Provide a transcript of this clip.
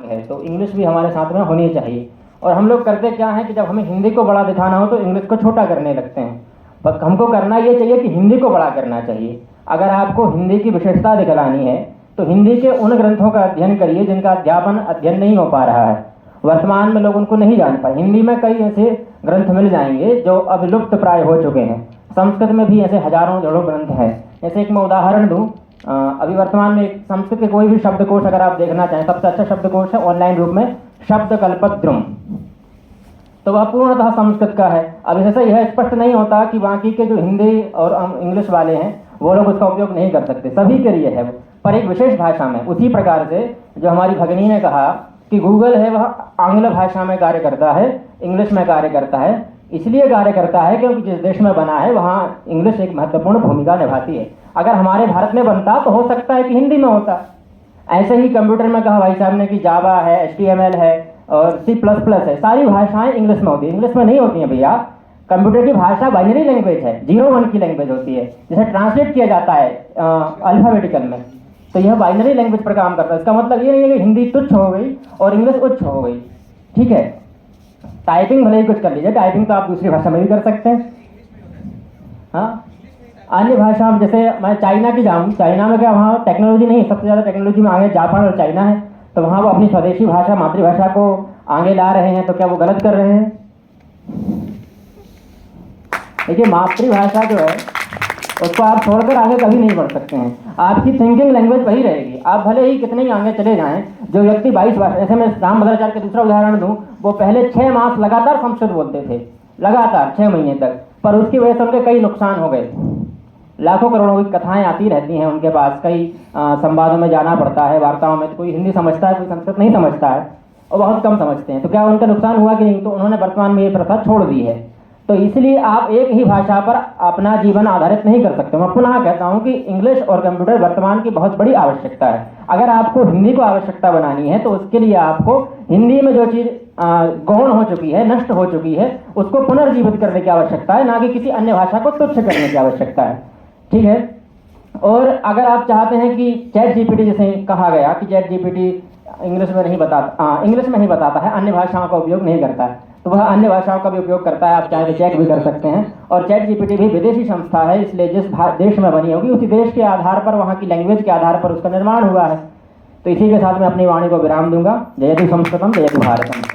है, तो इंग्लिश भी हमारे साथ में होनी चाहिए। और हम लोग करते क्या है कि जब हमें हिंदी को बड़ा दिखाना हो तो इंग्लिश को छोटा करने लगते हैं। पर हमको करना ये चाहिए कि हिंदी को बड़ा करना चाहिए। अगर आपको हिंदी की विशेषता दिखलानी है तो हिंदी के उन ग्रंथों का अध्ययन करिए जिनका अध्ययन नहीं हो पा रहा है, वर्तमान में लोग उनको नहीं जान पाए। हिंदी में कई ऐसे ग्रंथ मिल जाएंगे जो अब लुप्त प्राय हो चुके हैं। संस्कृत में भी ऐसे हजारों जोड़ों ग्रंथ हैं। जैसे एक मैं उदाहरण दूं, अभी वर्तमान में एक संस्कृत के कोई भी शब्दकोश अगर आप देखना चाहें, सबसे अच्छा शब्दकोश है ऑनलाइन रूप में शब्दकल्पद्रुम, तो वह पूर्णतः संस्कृत का है। अब ऐसा यह स्पष्ट नहीं होता कि बाकी के जो हिंदी और इंग्लिश वाले हैं वो लोग उसका उपयोग नहीं कर सकते, सभी के लिए है वो, पर एक विशेष भाषा में। उसी प्रकार से जो हमारी भगिनी ने कहा कि गूगल है वह आंग्ल भाषा में कार्य करता है, इंग्लिश में कार्य करता है। इसलिए कार्य करता है क्योंकि जिस देश में बना है वहाँ इंग्लिश एक महत्वपूर्ण भूमिका निभाती है। अगर हमारे भारत में बनता तो हो सकता है कि हिंदी में होता। ऐसे ही कंप्यूटर में कहा भाई साहब ने कि जावा है, HTML है और C++ है, सारी भाषाएं इंग्लिश में होती है, इंग्लिश में नहीं होती हैं भैया। कंप्यूटर की भाषा बाइनरी लैंग्वेज है, 0-1 की लैंग्वेज होती है, जिसे ट्रांसलेट किया जाता है अल्फाबेटिकल में, तो यह बाइनरी लैंग्वेज पर काम करता है। इसका मतलब ये नहीं है कि हिंदी तुच्छ हो गई और इंग्लिश उच्च हो गई, ठीक है। टाइपिंग भले ही कुछ कर लीजिए, टाइपिंग तो आप दूसरी भाषा में भी कर सकते हैं। हाँ, अन्य भाषा में जैसे मैं चाइना की जाऊँ, चाइना में क्या वहाँ टेक्नोलॉजी नहीं, सबसे ज़्यादा टेक्नोलॉजी में आगे जापान और चाइना है, तो वहाँ वो अपनी स्वदेशी भाषा मातृभाषा को आगे ला रहे हैं, तो क्या वो गलत कर रहे हैं? देखिए मातृभाषा जो है उसको आप छोड़कर आगे कभी नहीं बढ़ सकते हैं। आपकी थिंकिंग लैंग्वेज वही रहेगी, आप भले ही कितने ही आगे चले जाएं। जो व्यक्ति 22 भाषा, जैसे मैं रामभद्राचार्य का दूसरा उदाहरण दूं, वो पहले 6 मास लगातार संस्कृत बोलते थे, लगातार 6 महीने तक, पर उसकी वजह से उनके कई नुकसान हो गए। लाखों करोड़ों की कथाएं आती रहती हैं उनके पास, कई संवादों में जाना पड़ता है, वार्ताओं में, तो कोई हिंदी समझता है, कोई संस्कृत नहीं समझता है और बहुत कम समझते हैं। तो क्या उनका नुकसान हुआ कि नहीं? तो उन्होंने वर्तमान में ये प्रथा छोड़ दी है। तो इसलिए आप एक ही भाषा पर अपना जीवन आधारित नहीं कर सकते। मैं पुनः कहता हूं कि इंग्लिश और कंप्यूटर वर्तमान की बहुत बड़ी आवश्यकता है। अगर आपको हिंदी को आवश्यकता बनानी है तो उसके लिए आपको हिंदी में जो चीज़ गौण हो चुकी है, नष्ट हो चुकी है, उसको पुनर्जीवित करने की आवश्यकता है, ना कि किसी अन्य भाषा को तुच्छ करने की आवश्यकता है, ठीक है। और अगर आप चाहते हैं कि ChatGPT, जैसे कहा गया कि ChatGPT इंग्लिश में नहीं बताता है, अन्य भाषाओं का उपयोग नहीं करता है, तो वह अन्य भाषाओं का भी उपयोग करता है। आप चाहे तो चेक भी कर सकते हैं। और ChatGPT भी विदेशी संस्था है, इसलिए जिस देश में बनी होगी उसी देश के आधार पर, वहाँ की लैंग्वेज के आधार पर उसका निर्माण हुआ है। तो इसी के साथ मैं अपनी वाणी को विराम दूंगा। जयतु संस्कृतम जयतु भारतम।